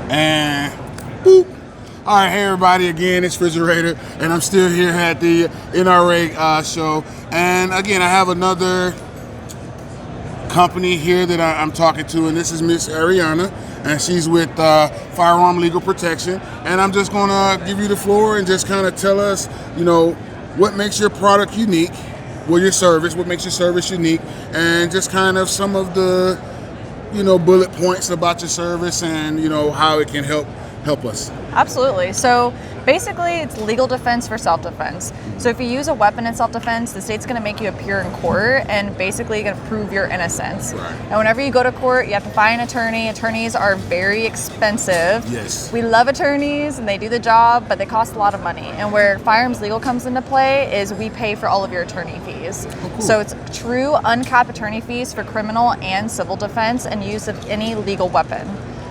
And boop. All right, hey everybody, again, it's Frigerator, and I'm still here at the NRA show. And again, I have another company here that I'm talking to, and this is Miss Ariana, and she's with Firearms Legal Protection. And I'm just gonna give you the floor and just kind of tell us, what makes your product unique, what makes your service unique, and just kind of some of the, bullet points about your service and, how it can help us. Absolutely. So basically, it's legal defense for self-defense. So if you use a weapon in self-defense, the state's going to make you appear in court and basically going to prove your innocence. Right. And whenever you go to court, you have to find an attorney. Attorneys are very expensive. Yes. We love attorneys and they do the job, but they cost a lot of money. And where Firearms Legal comes into play is we pay for all of your attorney fees. Oh, cool. So it's true uncapped attorney fees for criminal and civil defense and use of any legal weapon.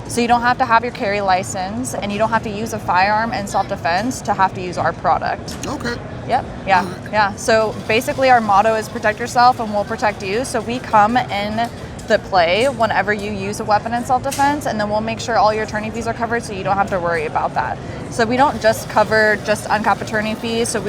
So you don't have to have your carry license, and you don't have to use a firearm in self-defense to have to use our product. Okay. Yep. Yeah. So basically, our motto is protect yourself, and we'll protect you. So we come in the play whenever you use a weapon in self-defense, and then we'll make sure all your attorney fees are covered, so you don't have to worry about that. So we don't just cover uncapped attorney fees. So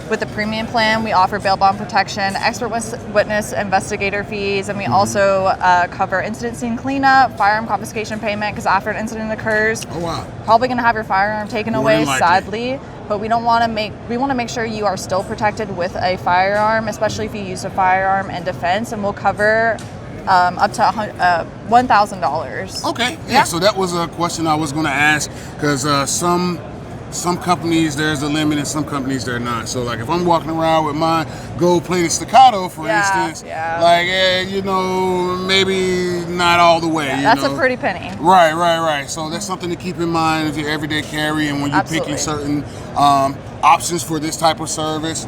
with the premium plan, we offer bail bond protection, expert witness investigator fees, and we also cover incident scene cleanup, firearm confiscation payment, because after an incident occurs, oh, wow. Probably going to have your firearm taken More away, than likely. sadly. But we want to make sure you are still protected with a firearm, especially if you use a firearm in defense, and we'll cover up to $1,000. Okay, yeah. So that was a question I was going to ask, because some companies there's a limit, and some companies they're not. So like if I'm walking around with my gold-plated staccato, for instance, like maybe not all the way. That's a pretty penny. Right. So that's something to keep in mind as your everyday carry, and when you're picking certain options for this type of service.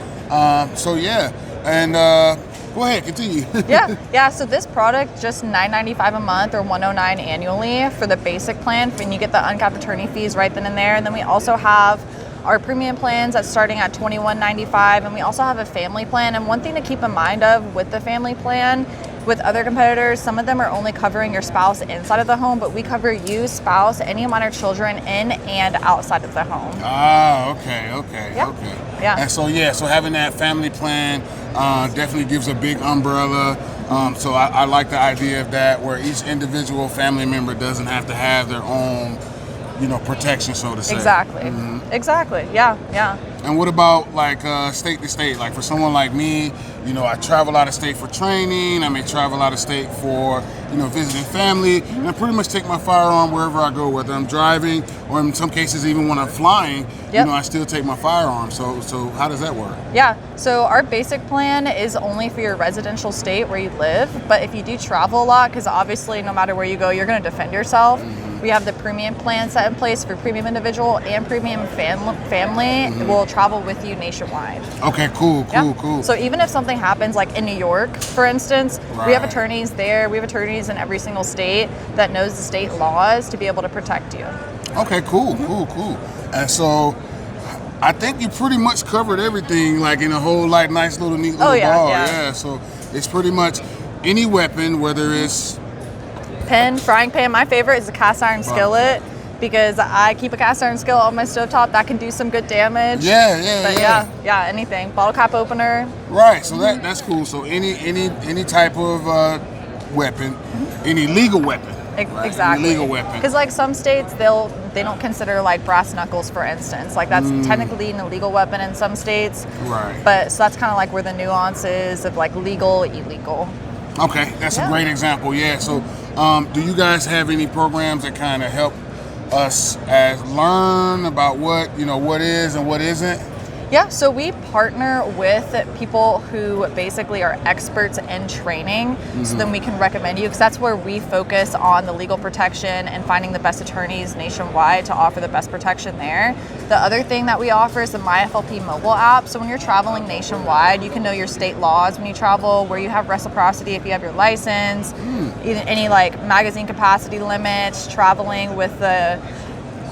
So yeah, and go ahead, continue. Yeah. So this product, just $9.95 a month or $109 annually for the basic plan, and you get the uncapped attorney fees right then and there. And then we also have our premium plans that's starting at $21.95, and we also have a family plan. And one thing to keep in mind with the family plan, with other competitors, some of them are only covering your spouse inside of the home, but we cover you, spouse, any minor children in and outside of the home. Ah, okay. Yeah. And so having that family plan definitely gives a big umbrella. So I like the idea of that, where each individual family member doesn't have to have their own, protection, so to say. Exactly. Mm-hmm. Exactly. Yeah. And what about like state to state? Like for someone like me, I travel out of state for training. I may travel out of state for, visiting family. And I pretty much take my firearm wherever I go, whether I'm driving or in some cases even when I'm flying, I still take my firearm. So how does that work? Yeah. So our basic plan is only for your residential state where you live. But if you do travel a lot, because obviously no matter where you go, you're going to defend yourself. Mm-hmm. We have the premium plan set in place for premium individual and premium family. Mm-hmm. We'll travel with you nationwide. Okay, cool. So even if something happens like in New York, for instance, we have attorneys there. We have attorneys in every single state that knows the state laws to be able to protect you. Okay, cool. And so I think you pretty much covered everything, like in a whole nice little neat little ball. Yeah. So it's pretty much any weapon, whether it's pan, frying pan. My favorite is a cast iron skillet, because I keep a cast iron skillet on my stovetop that can do some good damage. Yeah, anything. Bottle cap opener. Right. So that's cool. So any type of weapon, any legal weapon. Right? Exactly. Any legal weapon. Because like some states, they don't consider like brass knuckles, for instance. Like that's technically an illegal weapon in some states. Right. But so that's kind of like where the nuance is of like legal, illegal. Okay, that's a great example. Yeah. So, do you guys have any programs that kind of help us as learn about what is and what isn't? Yeah, so we partner with people who basically are experts in training, so then we can recommend you, because that's where we focus on the legal protection and finding the best attorneys nationwide to offer the best protection there. The other thing that we offer is the MyFLP mobile app. So when you're traveling nationwide, you can know your state laws when you travel, where you have reciprocity if you have your license, any like magazine capacity limits, traveling with the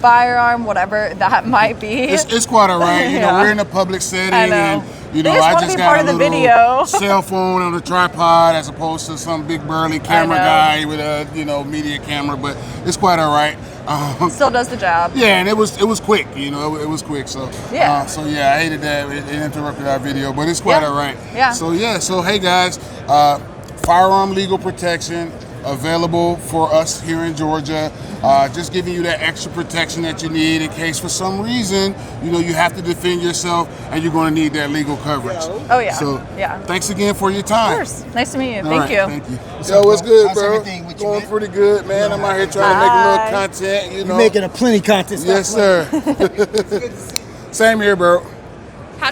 firearm, whatever that might be. It's quite all right. You know, we're in a public setting, I know. and you know, They just I wanna just be got part a of the little video. cell phone on a tripod as opposed to some big burly camera know. guy with a media camera. But it's quite all right. Still does the job. Yeah, and it was quick. You know, it was quick. So Yeah. so yeah, I hated that it interrupted our video, but it's quite all right. Yeah. So hey guys, Firearm Legal Protection available for us here in Georgia. Just giving you that extra protection that you need in case for some reason you have to defend yourself and you're going to need that legal coverage. Oh yeah. So yeah. thanks again for your time. Of course. Nice to meet you. All Thank right, you. Thank you. Yo, what's good, How's bro? everything with you, Going man? pretty good, man. I'm out here trying to make a little content. You're making a plenty content. Yes, sir. Same here, bro.